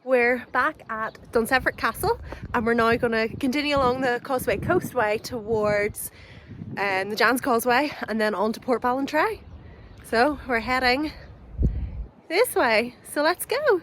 We're back at Dunseverick Castle and we're now going to continue along the Causeway Coast Way towards the Giants Causeway and then on to Portballintrae. So we're heading this way, so let's go.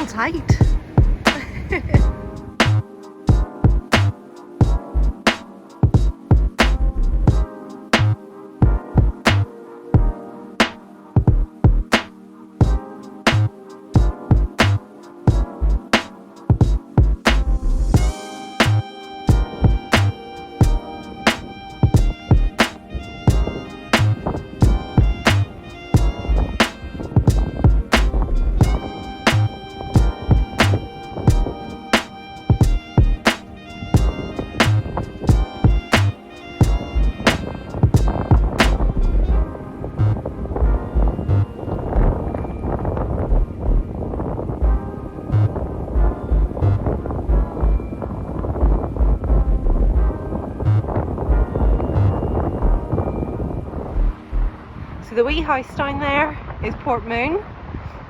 Tight. The wee house down there is Port Moon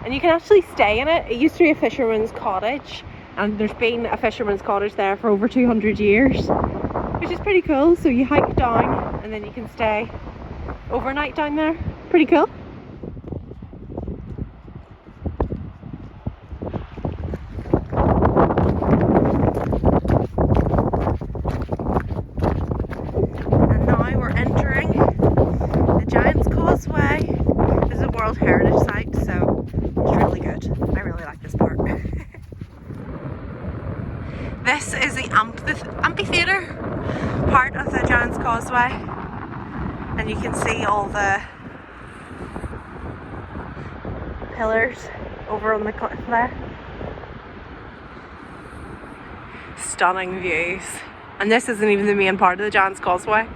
and you can actually stay in it. It used to be a fisherman's cottage and there's been a fisherman's cottage there for over 200 years, which is pretty cool. So you hike down and then you can stay overnight down there. Pretty cool. And now we're entering the Giants Causeway. This is a World Heritage Site, so it's really good. I really like this part. This is the amphitheatre part of the Giants Causeway, and you can see all the pillars over on the cliff there. Stunning views. And this isn't even the main part of the Giants Causeway.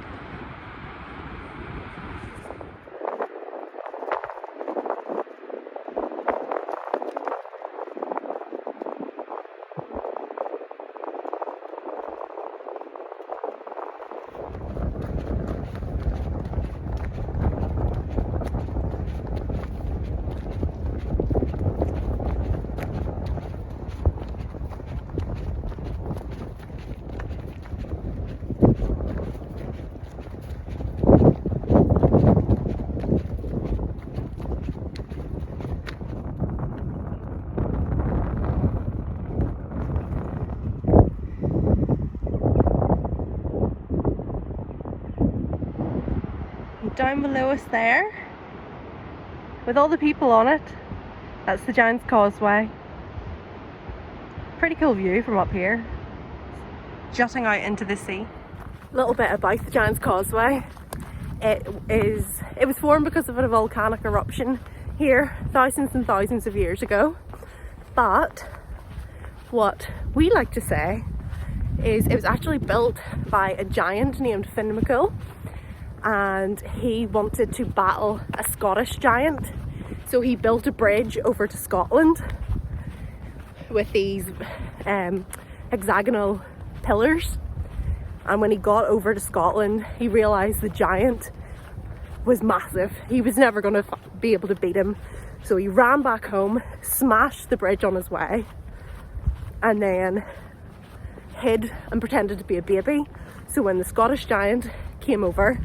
Down below us there, with all the people on it, that's the Giants Causeway. Pretty cool view from up here, jutting out into the sea. A little bit about the Giants Causeway. It was formed because of a volcanic eruption here thousands and thousands of years ago. But what we like to say is it was actually built by a giant named Finn McCool, and he wanted to battle a Scottish giant, so he built a bridge over to Scotland, with these hexagonal pillars, and when he got over to Scotland he realised the giant was massive. He was never going to be able to beat him, so he ran back home, smashed the bridge on his way, and then hid and pretended to be a baby. So when the Scottish giant came over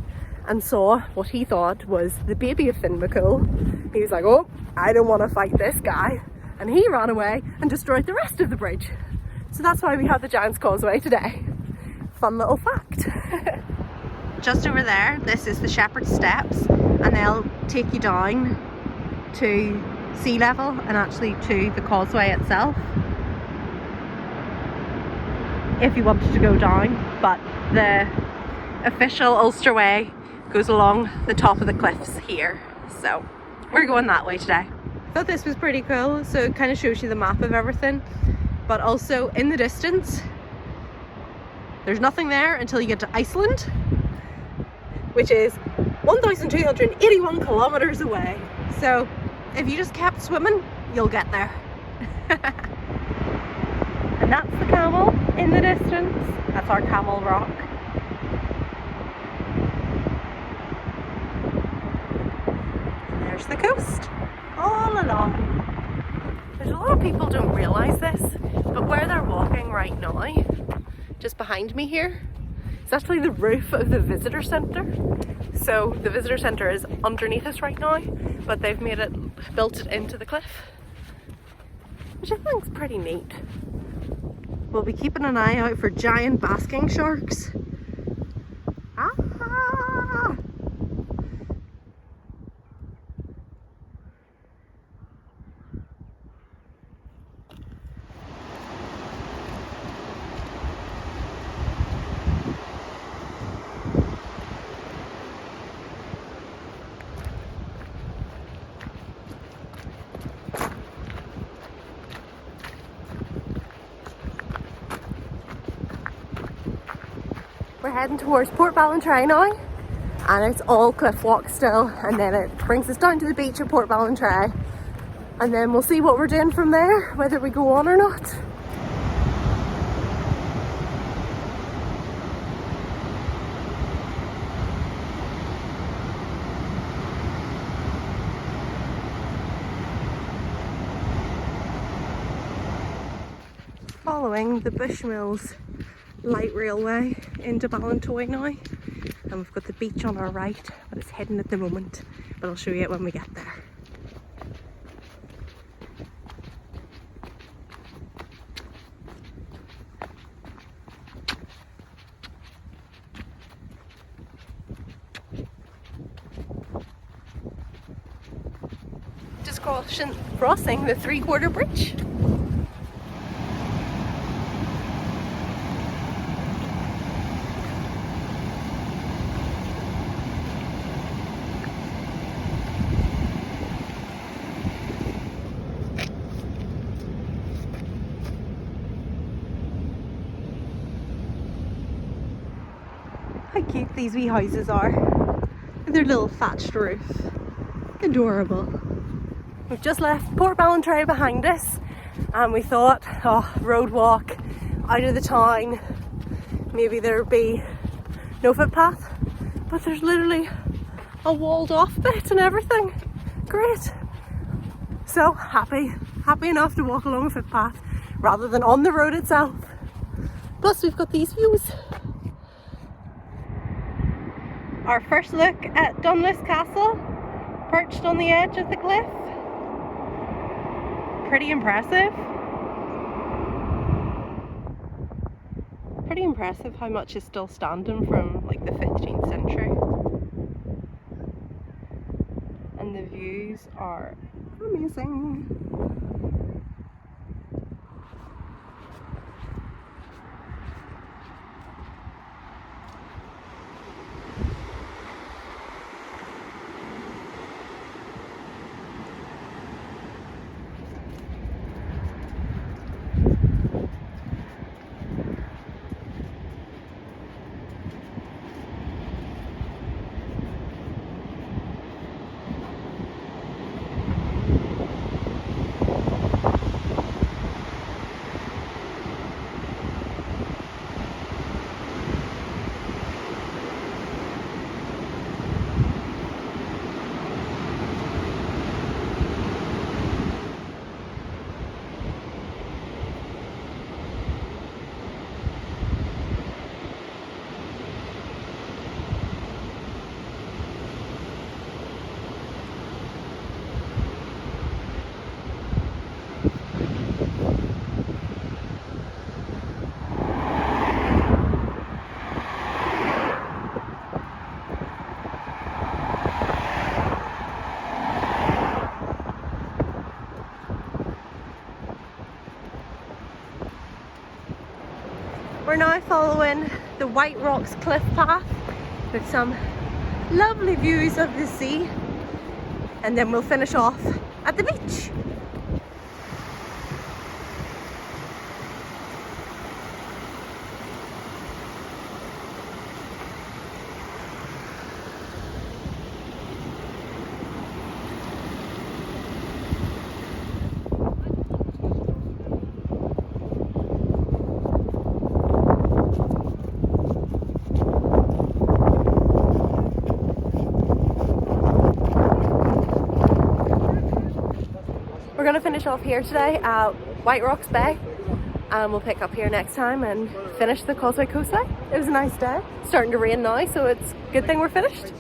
and saw what he thought was the baby of Finn McCool, he was like, oh, I don't want to fight this guy, and he ran away and destroyed the rest of the bridge. So that's why we have the Giants Causeway today. Fun little fact. Just over there, this is the Shepherd's Steps, and they'll take you down to sea level and actually to the causeway itself if you wanted to go down, but the official Ulster Way goes along the top of the cliffs here, so we're going that way today. I thought this was pretty cool, so it kind of shows you the map of everything, but also in the distance there's nothing there until you get to Iceland, which is 1,281 kilometers away. So if you just kept swimming, you'll get there. And that's the camel in the distance. That's our Camel Rock. There's the coast all along. There's a lot of people don't realise this, but where they're walking right now, just behind me here, it's actually the roof of the visitor centre. So the visitor centre is underneath us right now, but they've built it into the cliff, which I think is pretty neat. We'll be keeping an eye out for giant basking sharks. Ah! We're heading towards Portballintrae now, and it's all cliff walk still, and then it brings us down to the beach at Portballintrae, and then we'll see what we're doing from there, whether we go on or not. Following the Bushmills light railway into Ballintoy now, and we've got the beach on our right, but it's hidden at the moment, but I'll show you it when we get there. Just crossing the 3/4 bridge. How cute these wee houses are, with their little thatched roof. Adorable. We've just left Portballintrae behind us, and we thought, oh, road walk out of the town, maybe there'd be no footpath, but there's literally a walled off bit and everything. Great. So happy enough to walk along a footpath rather than on the road itself. Plus we've got these views. Our first look at Dunseverick Castle, perched on the edge of the cliff. Pretty impressive. Pretty impressive how much is still standing from like the 15th century. And the views are amazing. We're now following the Whiterocks Cliff Path with some lovely views of the sea, and then we'll finish off at the beach. We're going to finish off here today at Whiterocks Bay, and we'll pick up here next time and finish the Causeway Coast Way. It was a nice day. It's starting to rain now, so it's a good thing we're finished.